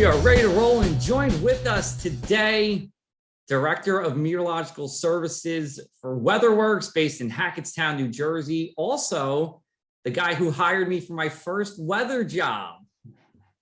We are ready to roll, and joined with us today, Director of Meteorological Services for WeatherWorks based in Hackettstown, New Jersey. Also, the guy who hired me for my first weather job,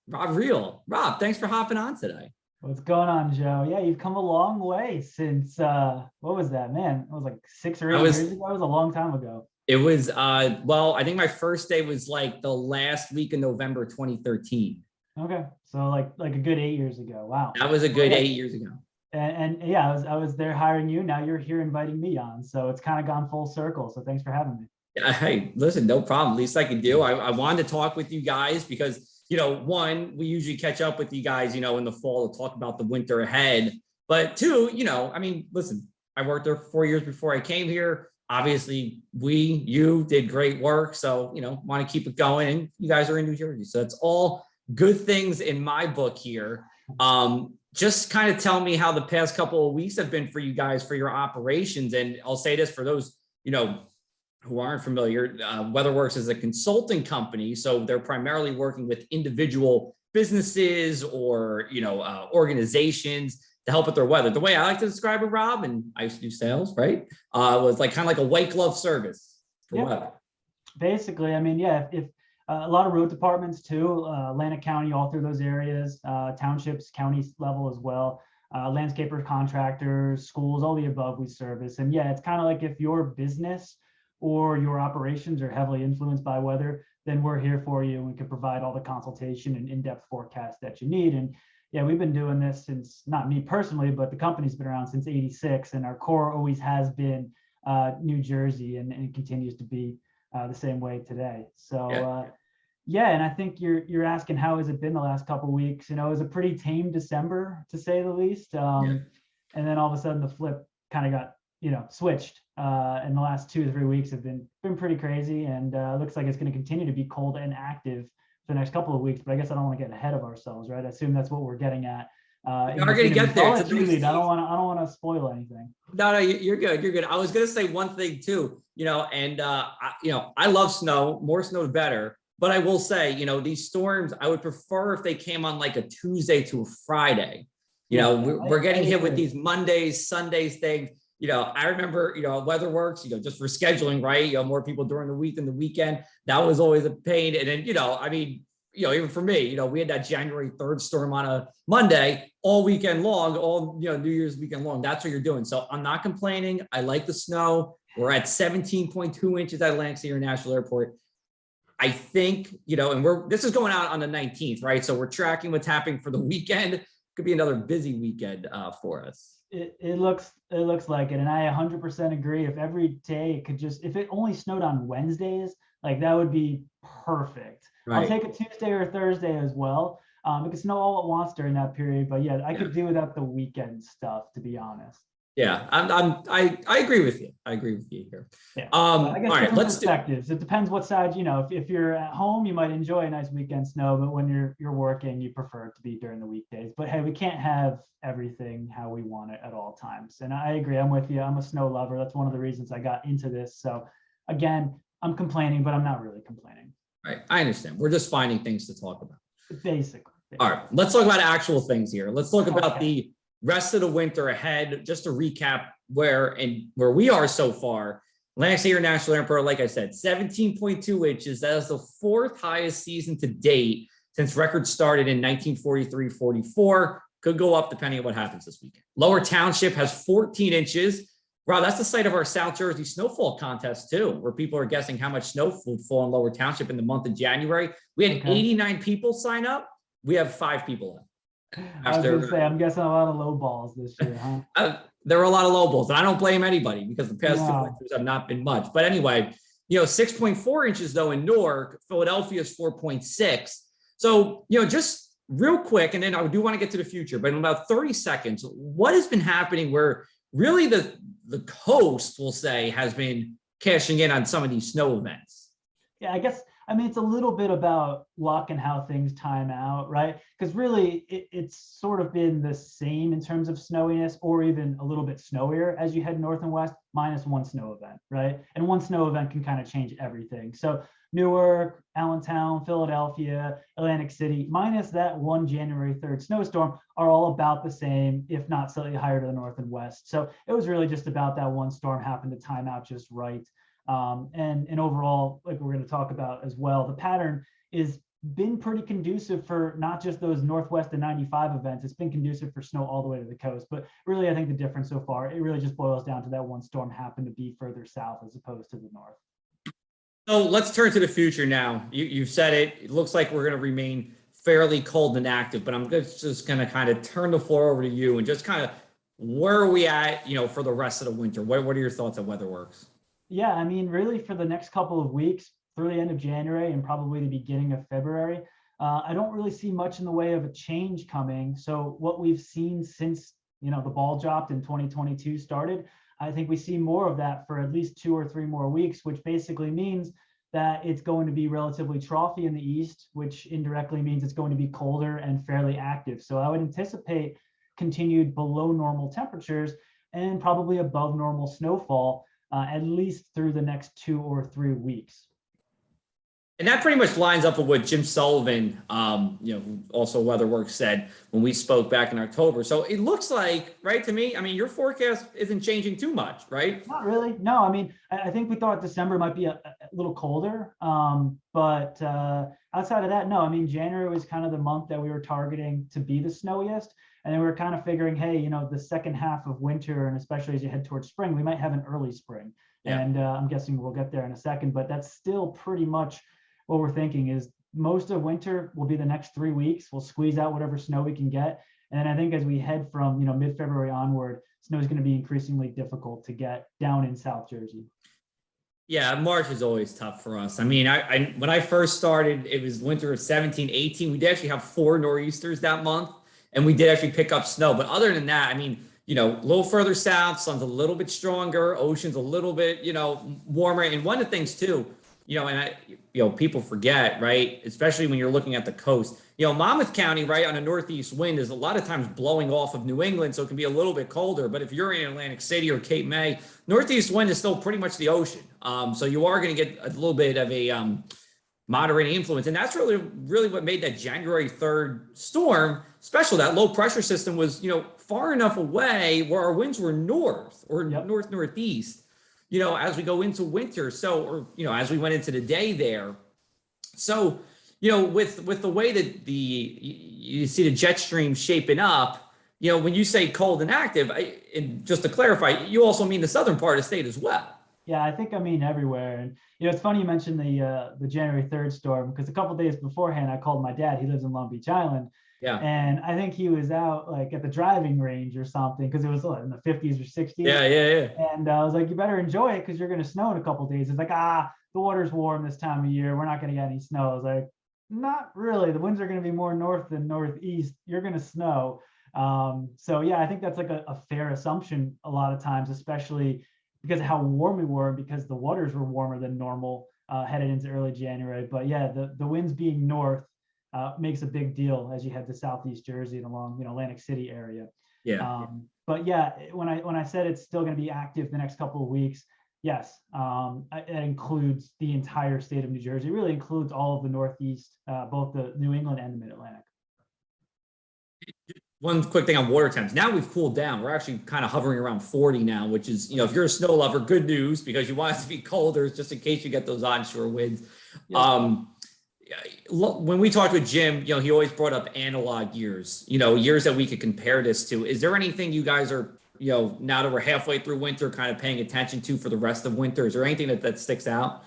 Reale. Rob, thanks for hopping on today. What's going on, Joe? Yeah, you've come a long way since, what was that, man? It was like 6 or 8 years ago. It was a long time ago. It was, well, I think my first day was like the last week of November 2013. Okay, so like a good 8 years ago. Wow. That was a good 8 years ago. And yeah, I was there hiring you. Now you're here inviting me on. So it's kind of gone full circle. So thanks for having me. Yeah, hey, listen, no problem. Least I can do. I wanted to talk with you guys because, one, we usually catch up with you guys, in the fall to talk about the winter ahead. But two, listen, I worked there 4 years before I came here. Obviously, you did great work. So, want to keep it going. And you guys are in New Jersey. So it's all good things in my book here. Just kind of tell me how the past couple of weeks have been for you guys for your operations. And I'll say this for those, who aren't familiar, WeatherWorks is a consulting company. So they're primarily working with individual businesses or, organizations to help with their weather. The way I like to describe it, Rob, and I used to do sales, right? Was like kind of like a white glove service for weather. Basically, if a lot of road departments too, Atlantic County, all through those areas, townships, county level as well, landscapers, contractors, schools, all the above we service. And yeah, it's kind of like if your business or your operations are heavily influenced by weather, then we're here for you and we can provide all the consultation and in-depth forecast that you need. And yeah, we've been doing this since, not me personally, but the company's been around since '86, and our core always has been New Jersey, and it continues to be the same way today. So yeah, and I think you're asking how has it been the last couple of weeks. It was a pretty tame December, to say the least. And then all of a sudden the flip kind of got switched. And the last 2 to 3 weeks have been pretty crazy, and looks like it's going to continue to be cold and active for the next couple of weeks. But I guess I don't want to get ahead of ourselves, right? I assume that's what we're getting at. We're going to get there. I don't want to spoil anything. No, you're good. You're good. I was going to say one thing too, I love snow. More snow, the better. But I will say, these storms, I would prefer if they came on like a Tuesday to a Friday. We're getting hit with these Mondays, Sundays things. I remember, WeatherWorks, just for scheduling, right? More people during the week than the weekend. That was always a pain. And then, even for me, we had that January 3rd storm on a Monday all weekend long, all, New Year's weekend long. That's what you're doing. So I'm not complaining. I like the snow. We're at 17.2 inches at Atlantic International Airport. I think, and this is going out on the 19th, right? So we're tracking what's happening for the weekend. Could be another busy weekend for us. It looks like it. And I 100% agree. If every day it could if it only snowed on Wednesdays, like that would be perfect. Right. I'll take a Tuesday or a Thursday as well. It could snow all at once during that period, but yeah, I could do without the weekend stuff, to be honest. Yeah, I agree with you. I agree with you here. Yeah. I guess all right, let's perspectives. It depends what side, if you're at home, you might enjoy a nice weekend snow, but when you're working, you prefer it to be during the weekdays. But hey, we can't have everything how we want it at all times. And I agree. I'm with you. I'm a snow lover. That's one of the reasons I got into this. So again, I'm complaining, but I'm not really complaining. Right. I understand. We're just finding things to talk about. Basically. All right. Let's talk about actual things here. Let's talk about the rest of the winter ahead. Just to recap where we are so far. Atlantic International Airport, like I said, 17.2 inches. That is the 4th highest season to date since records started in 1943-44. Could go up depending on what happens this weekend. Lower Township has 14 inches. Wow, that's the site of our South Jersey snowfall contest too, where people are guessing how much snow would fall in Lower Township in the month of January. We had 89 people sign up. We have 5 people in. I was going to say, I'm guessing a lot of low balls this year, huh? There were a lot of low balls, and I don't blame anybody because the past 2 winters have not been much. But anyway, 6.4 inches though in Newark. Philadelphia is 4.6. So, just real quick, and then I do want to get to the future, but in about 30 seconds, what has been happening where really the coast, we'll say, has been cashing in on some of these snow events? Yeah, I guess, it's a little bit about luck and how things time out, right? Because really, it's sort of been the same in terms of snowiness, or even a little bit snowier as you head north and west, minus one snow event, right? And one snow event can kind of change everything. So Newark, Allentown, Philadelphia, Atlantic City, minus that one January 3rd snowstorm, are all about the same, if not slightly higher to the north and west. So it was really just about that one storm happened to time out just right. And overall, like we're going to talk about as well, the pattern is been pretty conducive for not just those Northwest and 95 events. It's been conducive for snow all the way to the coast. But really, I think the difference so far, it really just boils down to that one storm happened to be further south as opposed to the north. So let's turn to the future now. You've said it. It looks like we're going to remain fairly cold and active, but I'm just going to kind of turn the floor over to you and just kind of where are we at, for the rest of the winter? What are your thoughts on WeatherWorks? Yeah, I mean, really for the next couple of weeks through the end of January and probably the beginning of February, I don't really see much in the way of a change coming. So what we've seen since, the ball dropped in 2022 started, I think we see more of that for at least 2 or 3 more weeks, which basically means that it's going to be relatively troughy in the east, which indirectly means it's going to be colder and fairly active. So I would anticipate continued below normal temperatures and probably above normal snowfall, at least through the next 2 or 3 weeks. And that pretty much lines up with what Jim Sullivan, who also WeatherWorks said when we spoke back in October. So it looks like, right, to me, I mean, your forecast isn't changing too much, right? Not really. No, I mean, I think we thought December might be a little colder, but outside of that, no. I mean, January was kind of the month that we were targeting to be the snowiest. And then we were kind of figuring, hey, the second half of winter, and especially as you head towards spring, we might have an early spring. Yeah. And I'm guessing we'll get there in a second, but that's still pretty much what we're thinking is most of winter will be the next 3 weeks. We'll squeeze out whatever snow we can get. And I think as we head from, mid-February onward, snow is going to be increasingly difficult to get down in South Jersey. Yeah, March is always tough for us. I mean, I when I first started, it was winter of 17, 18. We did actually have 4 nor'easters that month, and we did actually pick up snow. But other than that, I mean, a little further south, sun's a little bit stronger, ocean's a little bit, warmer. And one of the things too, people forget, right? Especially when you're looking at the coast. Monmouth County, right, on a northeast wind is a lot of times blowing off of New England, so it can be a little bit colder. But if you're in Atlantic City or Cape May, northeast wind is still pretty much the ocean. So you are going to get a little bit of a moderating influence. And that's really what made that January 3rd storm special. That low pressure system was, far enough away where our winds were north or northeast, as we go into winter. So, or, as we went into the day there. So, with the way that you see the jet stream shaping up, when you say cold and active, and just to clarify, you also mean the southern part of the state as well. Yeah, I think I mean everywhere. And it's funny you mentioned the January 3rd storm, because a couple of days beforehand I called my dad. He lives in Long Beach Island. Yeah. And I think he was out like at the driving range or something, because it was in the 50s or 60s. Yeah. And I was like, you better enjoy it because you're going to snow in a couple of days. It's like, the water's warm this time of year. We're not going to get any snow. I was like, not really. The winds are going to be more north than northeast. You're going to snow. So yeah, I think that's like a fair assumption a lot of times, especially because of how warm we were, because the waters were warmer than normal headed into early January. But yeah, the winds being north makes a big deal as you head to southeast Jersey and along Atlantic City area. Yeah. But yeah, when I said it's still going to be active the next couple of weeks, yes, it includes the entire state of New Jersey. It really includes all of the Northeast, both the New England and the Mid-Atlantic. One quick thing on water temps. Now we've cooled down. We're actually kind of hovering around 40 now, which is, if you're a snow lover, good news, because you want it to be colder just in case you get those onshore winds. Yeah. When we talked with Jim, he always brought up analog years, years that we could compare this to. Is there anything you guys are, now that we're halfway through winter, kind of paying attention to for the rest of winter? Is there anything that sticks out?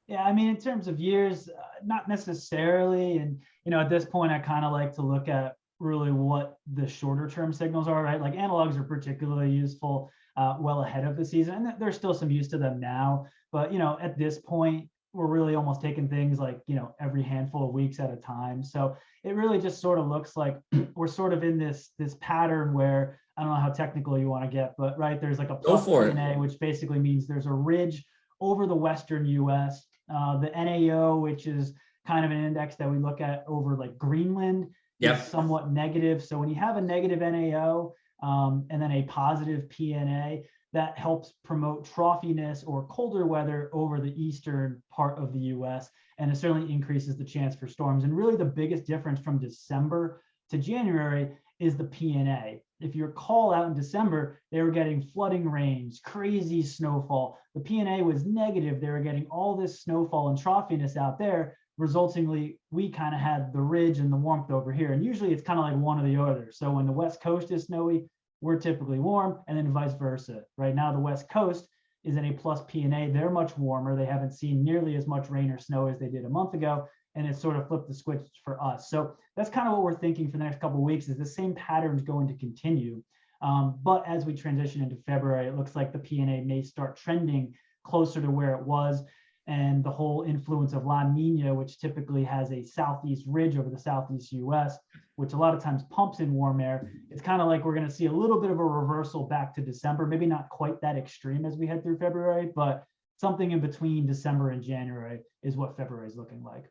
Yeah, I mean, in terms of years, not necessarily. And, at this point, I kind of like to look at really what the shorter term signals are, right? Like analogs are particularly useful well ahead of the season. And there's still some use to them now. But, at this point, we're really almost taking things like, every handful of weeks at a time. So it really just sort of looks like we're sort of in this pattern where, I don't know how technical you want to get, but right, there's like a plus NA, which basically means there's a ridge over the Western US. The NAO, which is kind of an index that we look at over like Greenland, is somewhat negative. So when you have a negative NAO and then a positive PNA, that helps promote troughiness or colder weather over the eastern part of the US. And it certainly increases the chance for storms. And really the biggest difference from December to January is the PNA. If you recall, out in December, they were getting flooding rains, crazy snowfall. The PNA was negative. They were getting all this snowfall and troughiness out there. Resultingly, we kind of had the ridge and the warmth over here. And usually it's kind of like one or the other. So when the West Coast is snowy, we're typically warm, and then vice versa. Right now, the West Coast is in a plus PNA. They're much warmer. They haven't seen nearly as much rain or snow as they did a month ago, and it sort of flipped the switch for us. So that's kind of what we're thinking for the next couple of weeks, is the same pattern is going to continue. But as we transition into February, it looks like the PNA may start trending closer to where it was. And the whole influence of La Nina, which typically has a southeast ridge over the southeast US, which a lot of times pumps in warm air. It's kind of like we're going to see a little bit of a reversal back to December, maybe not quite that extreme as we head through February, but something in between December and January is what February is looking like.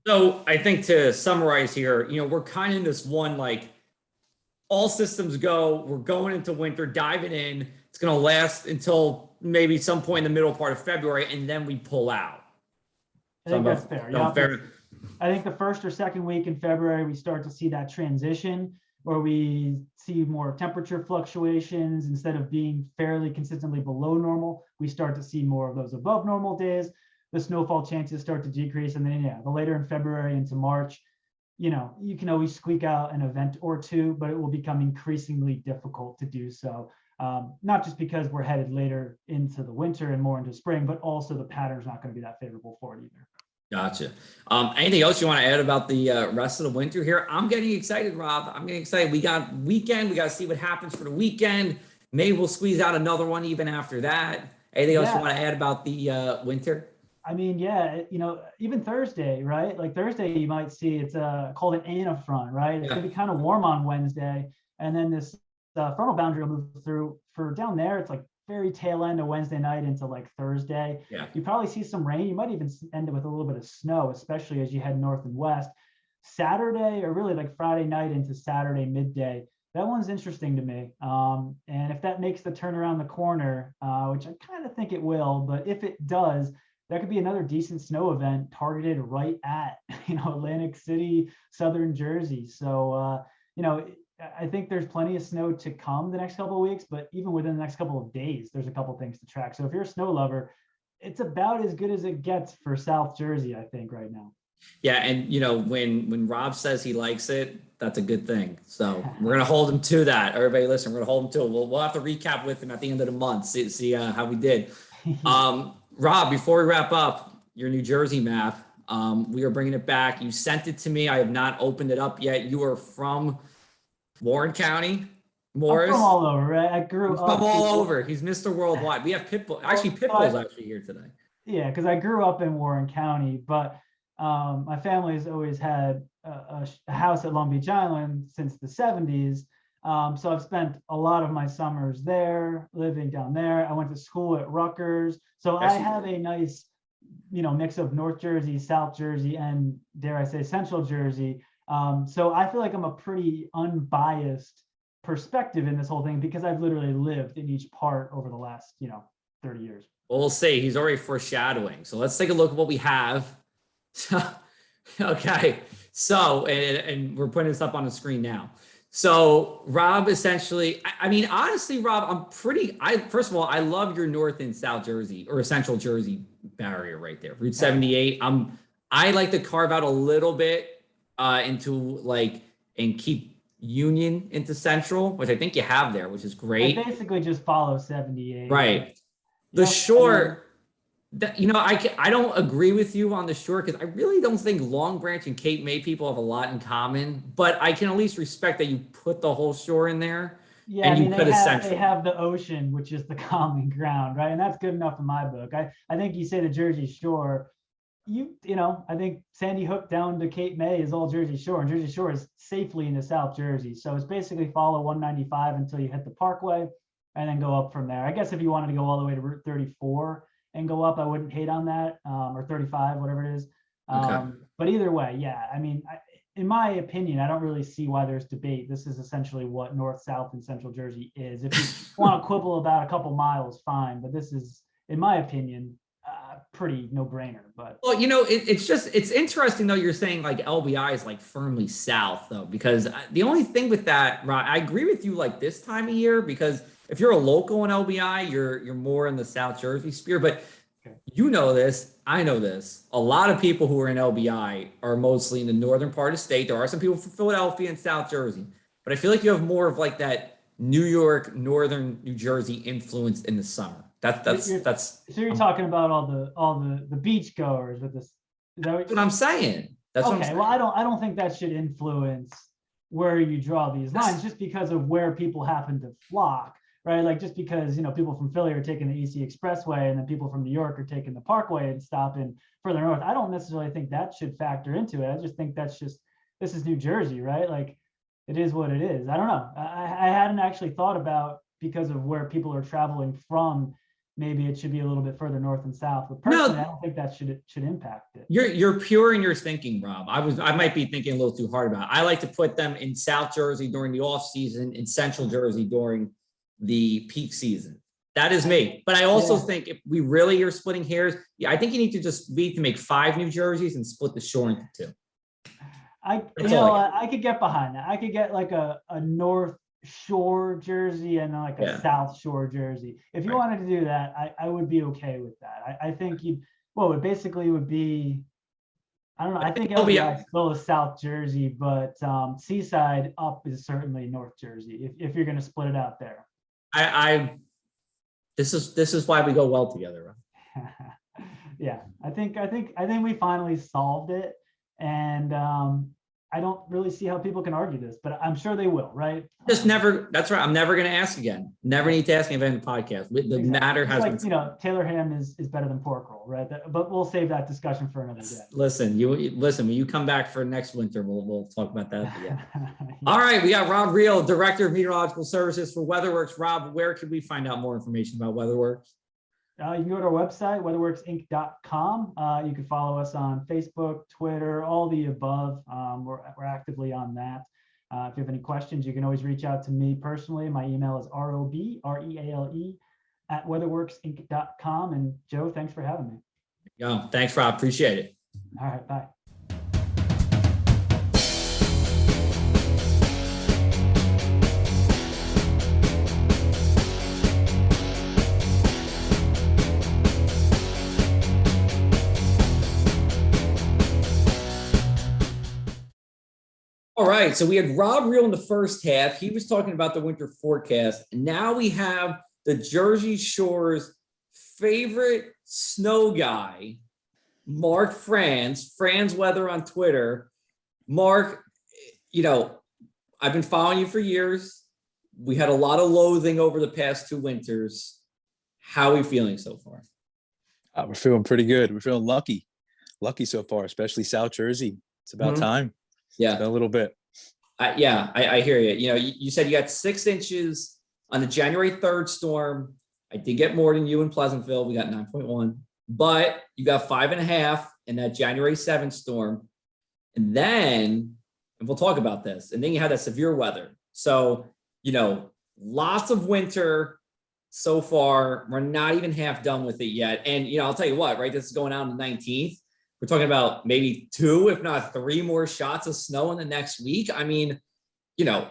So I think to summarize here, we're kind of in this one, like, all systems go, we're going into winter, diving in. It's going to last until maybe some point in the middle part of February, and then we pull out. I think that's fair. Yeah, fair. I think the first or second week in February, we start to see that transition where we see more temperature fluctuations. Instead of being fairly consistently below normal, we start to see more of those above normal days. The snowfall chances start to decrease. And then, yeah, the later in February into March, you can always squeak out an event or two, but it will become increasingly difficult to do so. Not just because we're headed later into the winter and more into spring, but also the pattern's not going to be that favorable for it either. Gotcha. Anything else you want to add about the rest of the winter here? I'm getting excited, Rob. I'm getting excited. We got weekend. We got to see what happens for the weekend. Maybe we'll squeeze out another one even after that. Anything else you want to add about the winter? I mean, yeah, even Thursday, right? Like Thursday, you might see it's called an Anna front, right? It's going to be kind of warm on Wednesday. And then this frontal boundary will move through. For down there, it's like very tail end of Wednesday night into like Thursday. Yeah. You probably see some rain. You might even end up with a little bit of snow, especially as you head north and west. Saturday, or really like Friday night into Saturday midday, that one's interesting to me. And if that makes the turn around the corner, which I kind of think it will, but if it does, that could be another decent snow event targeted right at, Atlantic City, southern Jersey. So, I think there's plenty of snow to come the next couple of weeks, but even within the next couple of days, there's a couple of things to track. So if you're a snow lover, it's about as good as it gets for South Jersey, I think, right now. Yeah, and when Rob says he likes it, that's a good thing. So we're gonna hold him to that. Everybody, listen, we're gonna hold him to it. We'll have to recap with him at the end of the month, see how we did. Rob, before we wrap up, your New Jersey map, we are bringing it back. You sent it to me. I have not opened it up yet. You are from Warren County, Morris. I'm from all over, right? I grew up from all over. He's Mr. Worldwide. We have Pitbull. Actually, Pitbull's actually here today. Yeah, because I grew up in Warren County, but my family has always had a house at Long Beach Island since the 70s. So I've spent a lot of my summers there, living down there. I went to school at Rutgers. So I have a nice, mix of North Jersey, South Jersey, and dare I say, Central Jersey. So I feel like I'm a pretty unbiased perspective in this whole thing because I've literally lived in each part over the last, 30 years. Well, we'll see. He's already foreshadowing. So let's take a look at what we have. Okay. So, and we're putting this up on the screen now. So Rob, essentially, I mean, honestly, Rob, first of all, I love your North and South Jersey or Central Jersey barrier right there. Route 78. I like to carve out a little bit into and keep Union into Central, which I think you have there, which is great. I basically just follow 78. Right. The shore, I don't agree with you on the shore because I really don't think Long Branch and Cape May people have a lot in common, but I can at least respect that you put the whole shore in there. Yeah, and they have the ocean, which is the common ground, right? And that's good enough in my book. I think you say the Jersey Shore, I think Sandy Hook down to Cape May is all Jersey Shore, and Jersey Shore is safely into South Jersey. So it's basically follow 195 until you hit the Parkway and then go up from there. I guess if you wanted to go all the way to Route 34 and go up, I wouldn't hate on that, or 35, whatever it is. Okay. But either way, yeah, I mean, in my opinion, I don't really see why there's debate. This is essentially what North, South, and Central Jersey is. If you want to quibble about a couple miles, fine, but this is, in my opinion, pretty no-brainer. But well, it's interesting though. You're saying like LBI is like firmly south though, because the only thing with that, Rod, I agree with you like this time of year, because if you're a local in LBI, you're more in the South Jersey sphere. But you know this, I know this. A lot of people who are in LBI are mostly in the northern part of the state. There are some people from Philadelphia and South Jersey, but I feel like you have more of like that New York, northern New Jersey influence in the summer. That's so you're talking about all the beach goers with this. Is that what I'm saying. That's okay. what I'm saying. Well, I don't think that should influence where you draw these lines, just because of where people happen to flock, right? Like just because people from Philly are taking the EC Expressway and then people from New York are taking the Parkway and stopping further north. I don't necessarily think that should factor into it. I just think this is New Jersey, right? Like it is what it is. I don't know. I hadn't actually thought about, because of where people are traveling from, maybe it should be a little bit further north and south. But personally, I don't think that should impact it. You're pure in your thinking, Rob. I might be thinking a little too hard about it. I like to put them in South Jersey during the off season, in Central Jersey during the peak season. That is me. But I also think if we really are splitting hairs, I think you need to make 5 New Jerseys and split the shore into 2. I could get behind that. I could get like a North Shore jersey and like a South Shore jersey. If you wanted to do that, I would be okay with that. I think it basically would be, I don't know. I think LBI is still a South Jersey, but Seaside up is certainly North Jersey if you're going to split it out there. This is why we go well together. Yeah, I think we finally solved it, and I don't really see how people can argue this, but I'm sure they will, right? That's right. I'm never going to ask again. Never need to ask me about the podcast. The matter has been. Taylor ham is better than pork roll, right? But we'll save that discussion for another day. Listen, when you come back for next winter, we'll talk about that. Yeah. All right. We got Rob Reale, Director of Meteorological Services for WeatherWorks. Rob, where can we find out more information about WeatherWorks? You can go to our website, weatherworksinc.com. You can follow us on Facebook, Twitter, all the above. We're actively on that. If you have any questions, you can always reach out to me personally. My email is robreale@weatherworksinc.com. And Joe, thanks for having me. Yeah, thanks, Rob. Appreciate it. All right, bye. All right, so we had Rob Reale in the first half. He was talking about the winter forecast. And now we have the Jersey Shore's favorite snow guy, Mark Franz Weather on Twitter. Mark, I've been following you for years. We had a lot of loathing over the past 2 winters. How are we feeling so far? We're feeling pretty good. We're feeling lucky so far, especially South Jersey. It's about time. Yeah, a little bit. I hear you. You said you got 6 inches on the January 3rd storm. I did get more than you in Pleasantville. We got 9.1, but you got 5.5 in that January 7th storm. And we'll talk about this. And then you had that severe weather. So, lots of winter so far. We're not even half done with it yet. And, I'll tell you what, right? This is going out on the 19th. We're talking about maybe 2, if not 3 more shots of snow in the next week. I mean,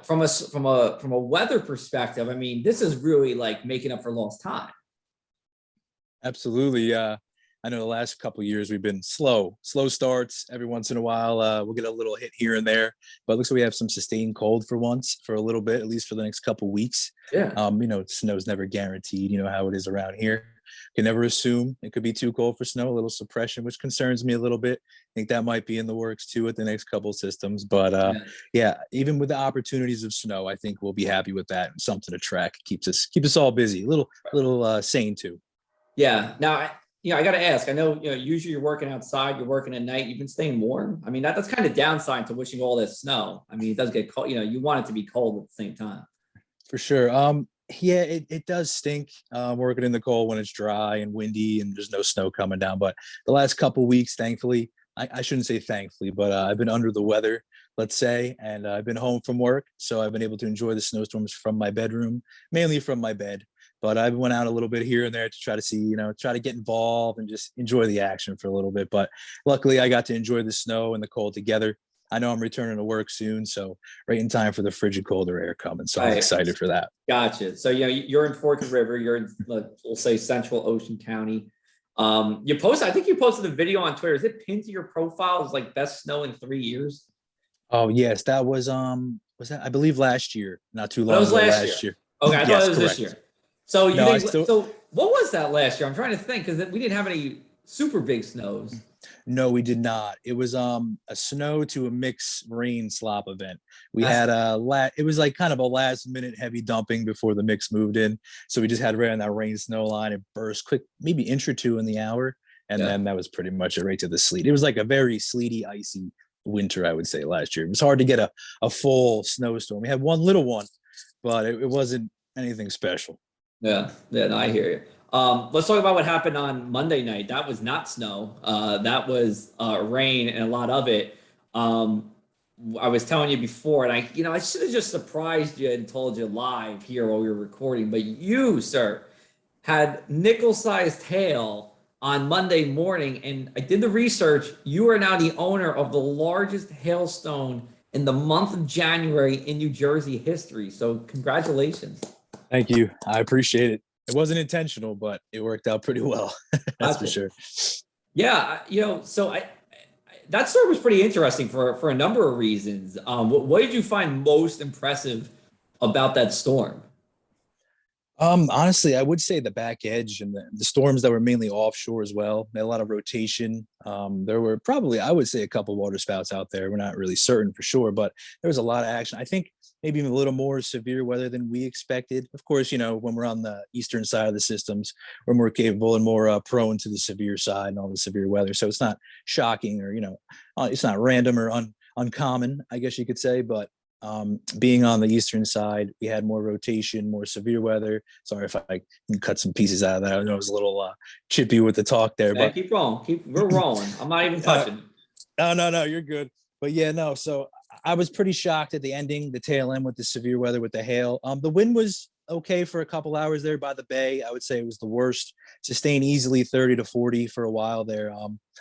from a weather perspective, I mean, this is really like making up for lost time. Absolutely. I know the last couple of years we've been slow starts. Every once in a while, we'll get a little hit here and there, but it looks like we have some sustained cold for a little bit, at least for the next couple of weeks. Yeah. Snow's never guaranteed. You know how it is around here. Can never assume it could be too cold for snow. A little suppression, which concerns me a little bit. I think that might be in the works too with the next couple of systems. But even with the opportunities of snow, I think we'll be happy with that. And something to track keeps us all busy. A little sane too. Yeah. Now, I got to ask. I know usually you're working outside. You're working at night. You've been staying warm. I mean, that's kind of downside to wishing all this snow. I mean, it does get cold. You want it to be cold at the same time. For sure. Yeah, it does stink working in the cold when it's dry and windy and there's no snow coming down. But the last couple of weeks, thankfully, I shouldn't say thankfully, but I've been under the weather let's say. And I've been home from work, so I've been able to enjoy the snowstorms from my bedroom, mainly from my bed. But I went out a little bit here and there to try to see, try to get involved and just enjoy the action for a little bit. But luckily, I got to enjoy the snow and the cold together. I know I'm returning to work soon, so right in time for the frigid colder air coming. So I'm excited for that. Gotcha. So you're in Forked River. You're in, we'll say, Central Ocean County. I think you posted a video on Twitter. Is it pinned to your profile? It's like best snow in 3 years. Oh yes, that was that, I believe, last year, not too long ago. Last year. Okay, I thought it was correct. This year. So so what was that last year? I'm trying to think, because we didn't have any super big snows. No, we did not. It was a snow to a mix rain slop event. We had it was like kind of a last minute heavy dumping before the mix moved in. So we just had right on that rain snow line. It burst quick, maybe inch or two in the hour. And then that was pretty much it, right to the sleet. It was like a very sleety, icy winter, I would say, last year. It was hard to get a full snowstorm. We had one little one, but it wasn't anything special. Yeah, no, I hear you. Let's talk about what happened on Monday night. That was not snow. That was rain, and a lot of it. I was telling you before, and I should have just surprised you and told you live here while we were recording. But you, sir, had nickel-sized hail on Monday morning, and I did the research. You are now the owner of the largest hailstone in the month of January in New Jersey history. So congratulations. Thank you. I appreciate it. It wasn't intentional, but it worked out pretty well. That's for sure. Yeah. So that story was pretty interesting for a number of reasons. What did you find most impressive about that storm? Honestly, I would say the back edge and the storms that were mainly offshore as well. They had a lot of rotation. There were probably, I would say, a couple water spouts out there. We're not really certain for sure, but there was a lot of action. I think maybe even a little more severe weather than we expected. Of course, when we're on the eastern side of the systems, we're more capable and more prone to the severe side and all the severe weather. So it's not shocking or, it's not random or uncommon, I guess you could say, but being on the eastern side, we had more rotation, more severe weather. Sorry if I can cut some pieces out of that. I know it was a little chippy with the talk there, but keep rolling. We're rolling. I'm not even touching. No, you're good. But yeah, no. So I was pretty shocked at the ending, the tail end with the severe weather with the hail. The wind was okay for a couple hours there by the bay. I would say it was the worst. Sustained easily 30 to 40 for a while there.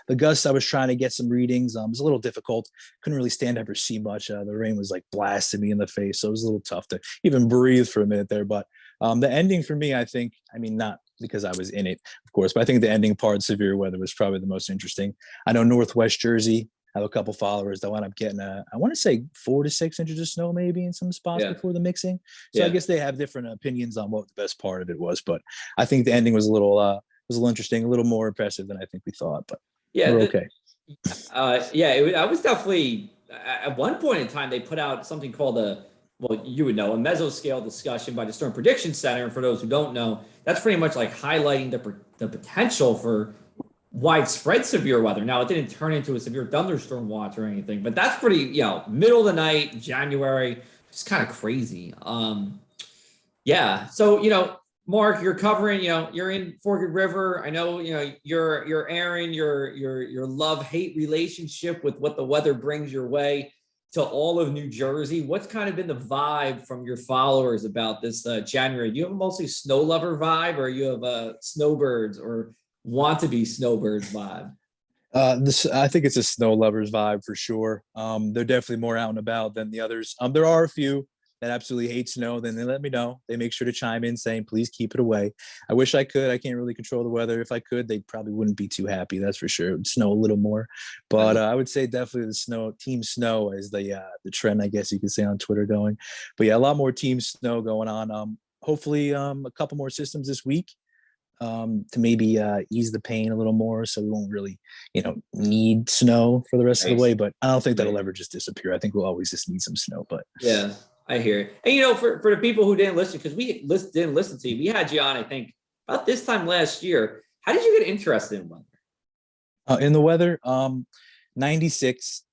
The gusts, I was trying to get some readings. It was a little difficult. Couldn't really stand up or see much. The rain was like blasting me in the face, so it was a little tough to even breathe for a minute there. But the ending for me, not because I was in it, of course, but I think the ending part, severe weather, was probably the most interesting. I know Northwest Jersey, I have a couple followers that wound up getting I want to say 4 to 6 inches of snow maybe in some spots before the mixing. So I guess they have different opinions on what the best part of it was, but I think the ending was a little interesting, a little more impressive than I think we thought, but we're okay. I was definitely, at one point in time, they put out something called a mesoscale discussion by the Storm Prediction Center. And for those who don't know, that's pretty much like highlighting the potential for widespread severe weather. Now, it didn't turn into a severe thunderstorm watch or anything, but that's pretty, middle of the night, January, just kind of crazy. So, Mark, you're covering, you're in Forked River. I know, you're airing your love-hate relationship with what the weather brings your way to all of New Jersey. What's kind of been the vibe from your followers about this January? Do you have a mostly snow lover vibe, or you have snowbirds or want to be snowbirds vibe? I think it's a snow lovers vibe for sure. They're definitely more out and about than the others. There are a few that absolutely hate snow. Then they let me know. They make sure to chime in saying, please keep it away. I wish I could. I can't really control the weather. If I could, they probably wouldn't be too happy. That's for sure. It would snow a little more, but I would say definitely the team snow is the trend, I guess you could say, on Twitter going. But yeah, a lot more team snow going on. Hopefully a couple more systems this week. To maybe ease the pain a little more, so we won't really, need snow for the rest of the way. But I don't think that'll ever just disappear. I think we'll always just need some snow. But yeah, I hear it. And for the people who didn't listen, because we didn't listen to you, we had you on, I think, about this time last year. How did you get interested in weather? In the weather, 96.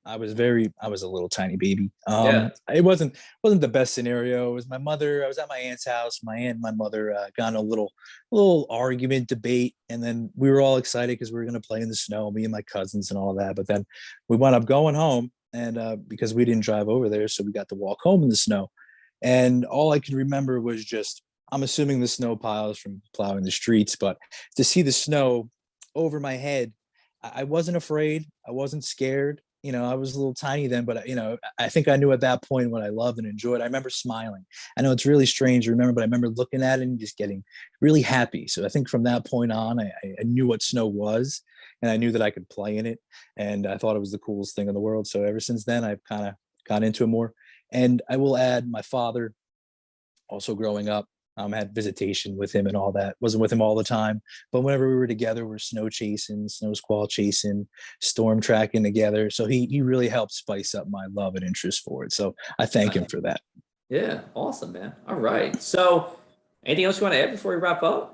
I was a little tiny baby. It wasn't the best scenario. It was my mother. I was at my aunt's house. My aunt and my mother got in a little argument, debate, and then we were all excited because we were going to play in the snow, me and my cousins and all that. But then we wound up going home, and because we didn't drive over there, so we got to walk home in the snow. And all I could remember was just, I'm assuming the snow piles from plowing the streets, but to see the snow over my head, I wasn't afraid. I wasn't scared. I was a little tiny then, but I think I knew at that point what I loved and enjoyed. I remember smiling. I know it's really strange to remember, but I remember looking at it and just getting really happy. So I think from that point on, I knew what snow was, and I knew that I could play in it. And I thought it was the coolest thing in the world. So ever since then, I've kind of got into it more. And I will add, my father, also growing up, had visitation with him and all that. Wasn't with him all the time, but whenever we were together, we're snow chasing, snow squall chasing, storm tracking together. So he really helped spice up my love and interest for it. So I thank him for that. Yeah, awesome, man. All right. So anything else you want to add before we wrap up?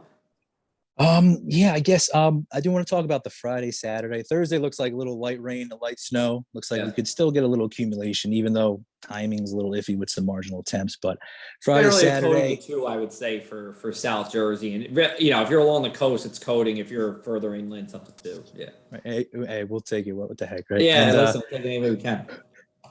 Yeah, I guess I do want to talk about the Friday, Saturday. Thursday looks like a little light rain, a light snow. Looks like we could still get a little accumulation, even though timing's a little iffy with some marginal temps. But Friday, Generally Saturday, too, I would say for South Jersey, and if you're along the coast, it's coating. If you're further inland, something too. Yeah. hey, we'll take it. What the heck, right? Yeah, And, listen, take it any way we can.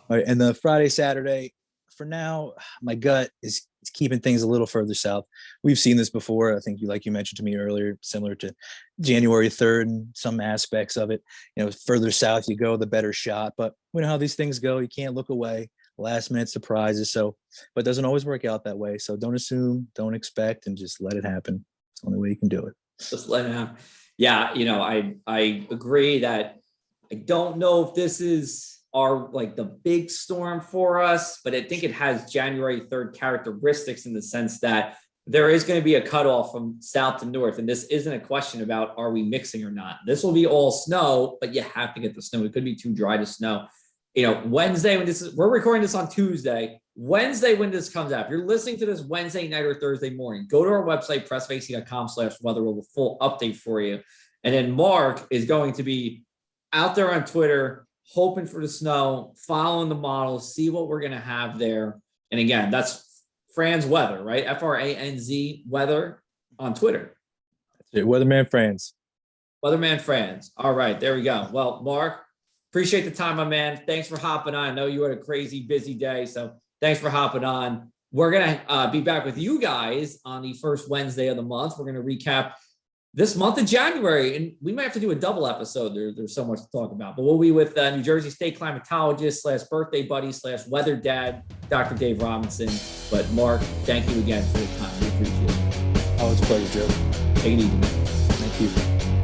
all right, and the Friday, Saturday, for now, my gut is keeping things a little further south. We've seen this before. I think like you mentioned to me earlier, similar to January 3rd and some aspects of it. Further south you go, the better shot. But we know how these things go. You can't look away. Last minute surprises. So, but it doesn't always work out that way. So don't assume, don't expect, and just let it happen. It's the only way you can do it. Just let it happen. Yeah, I agree that I don't know if this is the big storm for us, but I think it has January 3rd characteristics in the sense that there is going to be a cutoff from south to north. And this isn't a question about, are we mixing or not? This will be all snow, but you have to get the snow. It could be too dry to snow. Wednesday, we're recording this on Tuesday. Wednesday, when this comes out, if you're listening to this Wednesday night or Thursday morning, go to our website, pressofac.com/weather. We'll have a full update for you. And then Mark is going to be out there on Twitter, hoping for the snow, following the models, see what we're going to have there. And again, that's Franz Weather, right? FRANZ Weather on Twitter. That's it. Weatherman Franz. Weatherman Franz. All right, there we go. Well, Mark, appreciate the time, my man. Thanks for hopping on. I know you had a crazy busy day, so thanks for hopping on. We're going to be back with you guys on the first Wednesday of the month. We're going to recap this month of January, and we might have to do a double episode. There's so much to talk about, but we'll be with New Jersey State climatologist / birthday buddy / weather dad, Dr. Dave Robinson. But Mark, thank you again for your time. We appreciate it. Oh, it's a pleasure, Joe. Take it easy, man. Thank you.